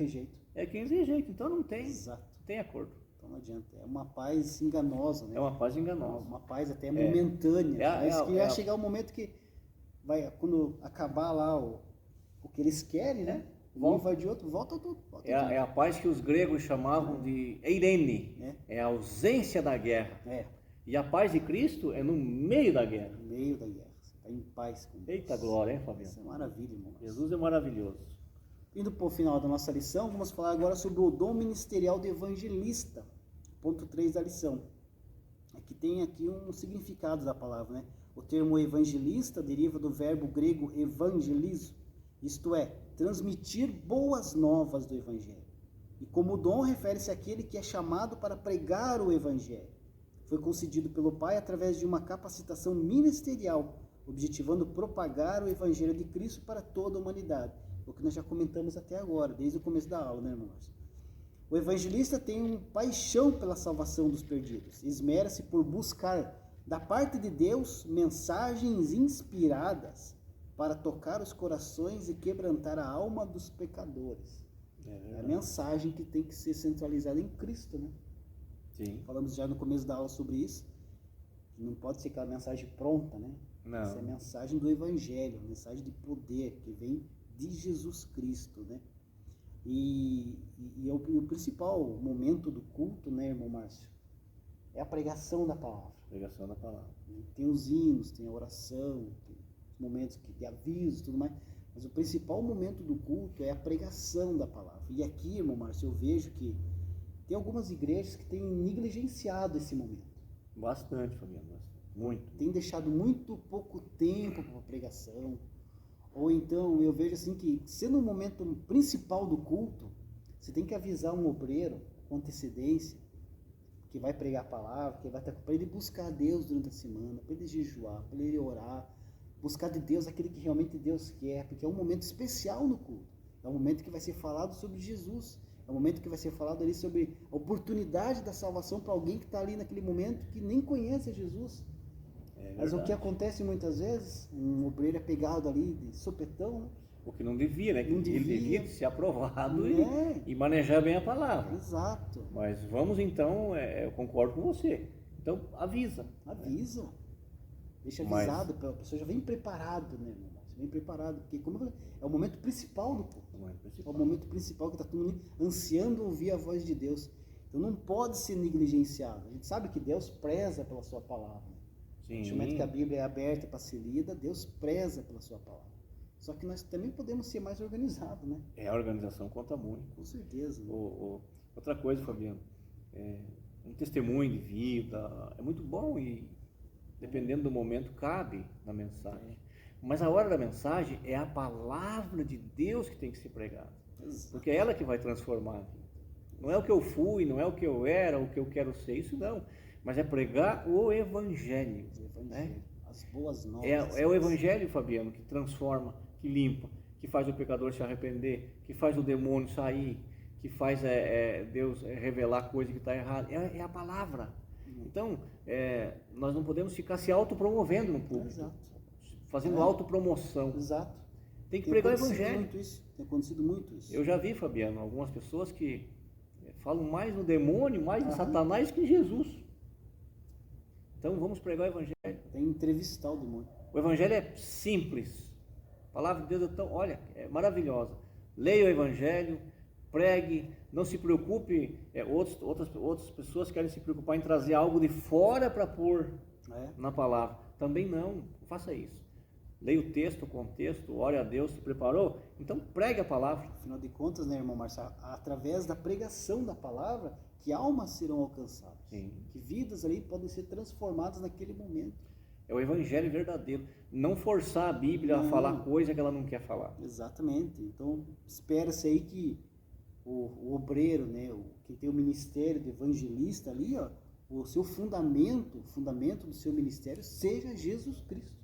rejeitam. Então não tem, não tem acordo. Então não adianta, é uma paz enganosa, né? É uma paz enganosa. Uma paz até momentânea. Mas que vai chegar o momento que quando acabar lá o que eles querem, né? Um vai de outro, volta tudo. É a paz que os gregos chamavam de eirene, é a ausência da guerra. E a paz de Cristo é no meio da guerra. No meio da guerra, você está em paz com Deus. Eita glória, hein, Fabiano? Isso é maravilha, irmão. Jesus é maravilhoso. Indo para o final da nossa lição, vamos falar agora sobre o dom ministerial do evangelista. Ponto 3 da lição. Tem aqui um significado da palavra, né? O termo evangelista deriva do verbo grego evangelizo, isto é, transmitir boas novas do evangelho. E como dom refere-se àquele que é chamado para pregar o evangelho. Foi concedido pelo Pai através de uma capacitação ministerial, objetivando propagar o evangelho de Cristo para toda a humanidade. O que nós já comentamos até agora, desde o começo da aula, né, irmãos? O evangelista tem paixão pela salvação dos perdidos. Esmera-se por buscar da parte de Deus mensagens inspiradas para tocar os corações e quebrantar a alma dos pecadores. É a mensagem que tem que ser centralizada em Cristo, né? Sim. Falamos já no começo da aula sobre isso. Não pode ser aquela mensagem pronta, né? Não. Essa é a mensagem do Evangelho, a mensagem de poder que vem de Jesus Cristo, né? E o principal momento do culto, né, irmão Márcio, é a pregação da palavra. Pregação da palavra. Tem os hinos, tem a oração, tem os momentos de aviso e tudo mais, mas o principal momento do culto é a pregação da palavra. E aqui, irmão Márcio, eu vejo que tem algumas igrejas que têm negligenciado esse momento. Bastante, Fabiano, muito. Tem deixado muito pouco tempo para a pregação. Ou então, eu vejo assim que, sendo o momento principal do culto, você tem que avisar um obreiro com antecedência, que vai pregar a palavra, que vai estar para ele buscar a Deus durante a semana, para ele jejuar, para ele orar, buscar de Deus aquilo que realmente Deus quer, porque é um momento especial no culto. É um momento que vai ser falado sobre Jesus. É um momento que vai ser falado ali sobre a oportunidade da salvação para alguém que está ali naquele momento que nem conhece Jesus. Mas o que acontece muitas vezes, um obreiro é pegado ali de sopetão, né? O que não devia, né? Não Ele devia. devia ser aprovado É. e manejar bem a palavra. Exato. Mas vamos então, eu concordo com você. Então avisa. Avisa. Deixa Mas- avisado, a pessoa já vem preparado, né, irmão? Você vem preparado, porque como eu falei, é o momento principal do culto. Não é É principal. o momento principal que está todo mundo ansiando ouvir a voz de Deus. Então não pode ser negligenciado. A gente sabe que Deus preza pela sua palavra. Sim. No momento que a Bíblia é aberta para ser lida, Deus preza pela sua palavra. Só que nós também podemos ser mais organizados, né? A organização conta muito. Com certeza. Né? Outra coisa, Fabiano, um testemunho de vida é muito bom e, dependendo do momento, cabe na mensagem. Mas a hora da mensagem é a palavra de Deus que tem que ser pregada. Exato. Porque é ela que vai transformar a vida. Não é o que eu fui, não é o que eu era, o que eu quero ser, isso não. Mas é pregar o Evangelho. O Evangelho, Né? as boas novas. É o Evangelho, Fabiano, que transforma, que limpa, que faz o pecador se arrepender, que faz o demônio sair, que faz Deus revelar coisa que está errada. É a palavra. Então, nós não podemos ficar se autopromovendo no público, Exato. fazendo autopromoção. Exato. Tem que pregar o acontecido Evangelho. muito isso. Tem acontecido muito isso. Eu já vi, Fabiano, algumas pessoas que falam mais no demônio, mais em Aham. Satanás que em Jesus. Então vamos pregar o Evangelho. Tem que entrevistar o demônio. O Evangelho é simples. A palavra de Deus é tão, olha, é maravilhosa. Leia o Evangelho, pregue, não se preocupe. Outras pessoas querem se preocupar em trazer algo de fora para pôr na palavra. Também não faça isso. Leia o texto, o contexto, ore a Deus, se preparou? Então pregue a palavra. Afinal de contas, né, irmão Marcelo, através da pregação da palavra, que almas serão alcançadas. Sim. Que vidas ali podem ser transformadas naquele momento. É o Evangelho verdadeiro. Não forçar a Bíblia a falar coisa que ela não quer falar. Exatamente. Então, espera-se aí que o obreiro, né, quem tem o ministério de evangelista ali, ó, o seu fundamento, o fundamento do seu ministério seja Jesus Cristo.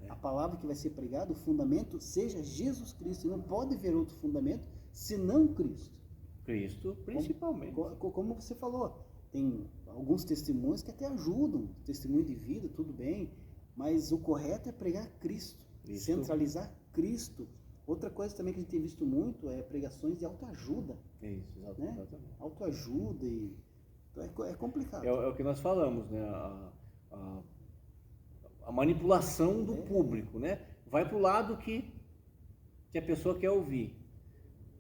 A palavra que vai ser pregada, o fundamento seja Jesus Cristo. E não pode haver outro fundamento senão Cristo. Cristo, principalmente. Como você falou, tem alguns testemunhos que até ajudam, testemunho de vida, tudo bem, mas o correto é pregar Cristo, centralizar Cristo. Outra coisa também que a gente tem visto muito é pregações de autoajuda. Isso, Né? exatamente. Autoajuda e então é complicado. É o que nós falamos, né? A manipulação do público, né? Vai para o lado que a pessoa quer ouvir,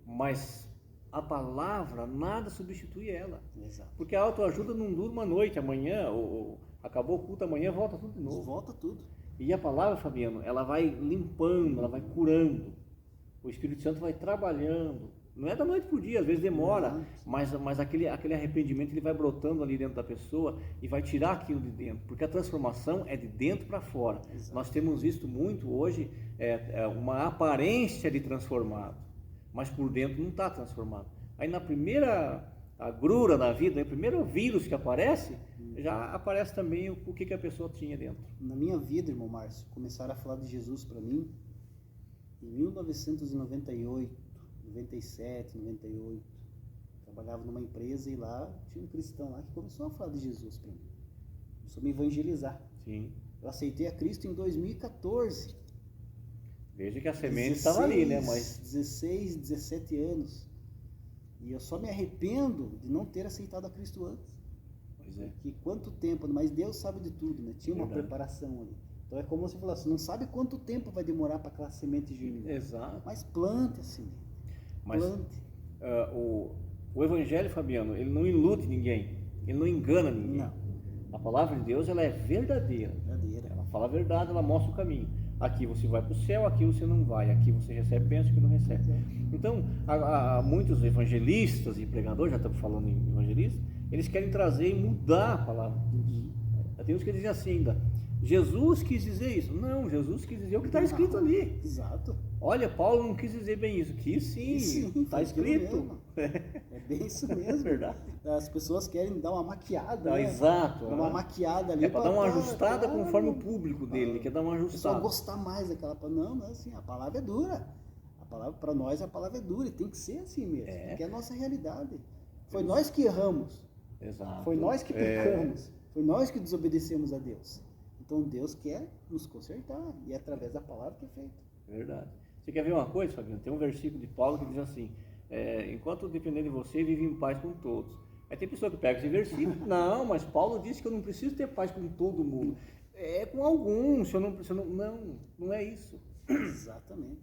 mas a palavra nada substitui ela. Exato. Porque a autoajuda não dura uma noite, amanhã, ou acabou o culto, amanhã volta tudo de novo. Volta tudo. E a palavra, Fabiano, ela vai limpando, ela vai curando. O Espírito Santo vai trabalhando. Não é da noite para o dia, às vezes demora, mas aquele arrependimento ele vai brotando ali dentro da pessoa e vai tirar aquilo de dentro, porque a transformação é de dentro para fora. Exato. Nós temos visto muito hoje uma aparência de transformado, mas por dentro não está transformado. Aí na primeira agrura da vida, no primeiro vírus que aparece, já aparece também o que a pessoa tinha dentro. Na minha vida, irmão Márcio, começaram a falar de Jesus para mim em 1998, 97, 98. Trabalhava numa empresa e lá tinha um cristão lá que começou a falar de Jesus para mim. Começou a me evangelizar. Sim. Eu aceitei a Cristo em 2014. Veja que a semente estava ali, né? 16, 17 anos. E eu só me arrependo de não ter aceitado a Cristo antes. Pois é. Que quanto tempo, mas Deus sabe de tudo, né? Tinha uma preparação ali. Então é como você falou, você não sabe quanto tempo vai demorar para aquela semente germinar. Exato. Mas plante assim. Plante. O Evangelho, Fabiano, ele não ilude ninguém, ele não engana ninguém. Não. A palavra de Deus, ela é verdadeira. Ela fala a verdade, ela mostra o caminho. Aqui você vai para o céu, aqui você não vai. Aqui você recebe bênção, que não recebe. Então, há muitos evangelistas e pregadores, já estamos falando em evangelistas, eles querem trazer e mudar a palavra de Deus. Tem uns que dizem assim ainda, Jesus quis dizer isso. Não, Jesus quis dizer o que está escrito ali. Exato. Olha, Paulo não quis dizer bem isso. Quis sim, está escrito. É bem isso mesmo. É verdade. As pessoas querem dar uma maquiada, né? Exato. Dar uma maquiada ali. É para dar uma ajustada conforme o público dele, quer dar uma ajustada. Só gostar mais daquela palavra. Não, assim, a palavra é dura. A palavra, para nós, a palavra é dura e tem que ser assim mesmo. Porque é a nossa realidade. Foi nós que erramos. Exato. Foi nós que pecamos. Foi nós que desobedecemos a Deus. Então Deus quer nos consertar e é através da palavra que é feito. Verdade. Você quer ver uma coisa, Fabiano? Tem um versículo de Paulo que diz assim, enquanto depender de você, vive em paz com todos. Aí tem pessoa que pega esse versículo, não, mas Paulo disse que eu não preciso ter paz com todo mundo. É com alguns, não é isso. Exatamente.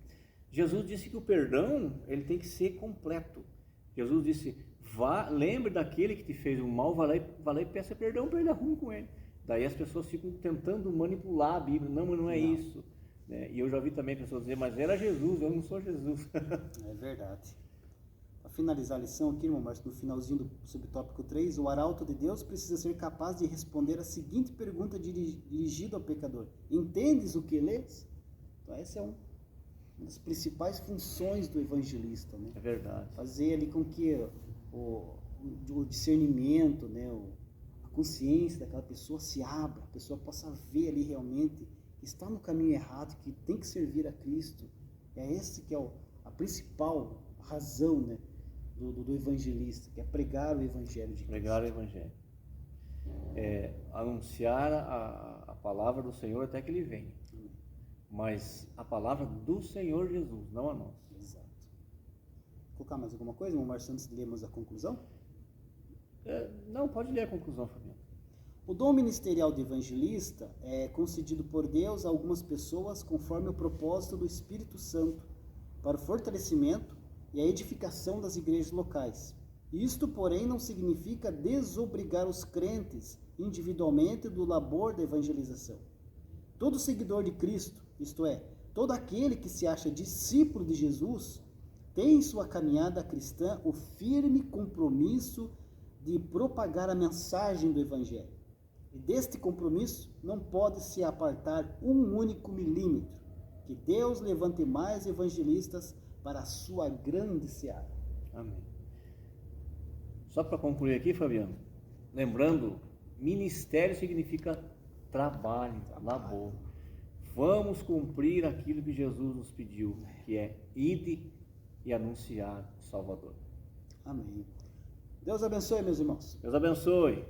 Jesus disse que o perdão, ele tem que ser completo. Jesus disse, lembre daquele que te fez o mal, vá lá e peça perdão para ele, arrume com ele. Daí as pessoas ficam tentando manipular a Bíblia. Não, mas não é isso. Né? E eu já vi também pessoas dizer, mas era Jesus, eu não sou Jesus. É verdade. Para finalizar a lição aqui, irmão Márcio, no finalzinho do subtópico 3, o arauto de Deus precisa ser capaz de responder a seguinte pergunta dirigida ao pecador. Entendes o que lês? Então essa é uma das principais funções do evangelista. Né? É verdade. Fazer ali com que o discernimento, né, a consciência daquela pessoa se abra, a pessoa possa ver ali realmente que está no caminho errado, que tem que servir a Cristo. É esse que é a principal razão, né, do evangelista, que é pregar o evangelho de Cristo. Pregar o evangelho. Anunciar a palavra do Senhor até que ele venha. Mas a palavra do Senhor Jesus, não a nossa. Exato. Vou colocar mais alguma coisa, irmão Márcio, antes de lermos a conclusão? Não, pode ler a conclusão, Fabiano. O dom ministerial de evangelista é concedido por Deus a algumas pessoas conforme o propósito do Espírito Santo, para o fortalecimento e a edificação das igrejas locais. Isto, porém, não significa desobrigar os crentes individualmente do labor da evangelização. Todo seguidor de Cristo, isto é, todo aquele que se acha discípulo de Jesus, tem em sua caminhada cristã o firme compromisso de propagar a mensagem do Evangelho. E deste compromisso não pode se apartar um único milímetro. Que Deus levante mais evangelistas para a sua grande seara. Amém. Só para concluir aqui, Fabiano, lembrando, ministério significa trabalho, labor. Vamos cumprir aquilo que Jesus nos pediu, que é ide e anunciar o Salvador. Amém. Deus abençoe, meus irmãos. Deus abençoe.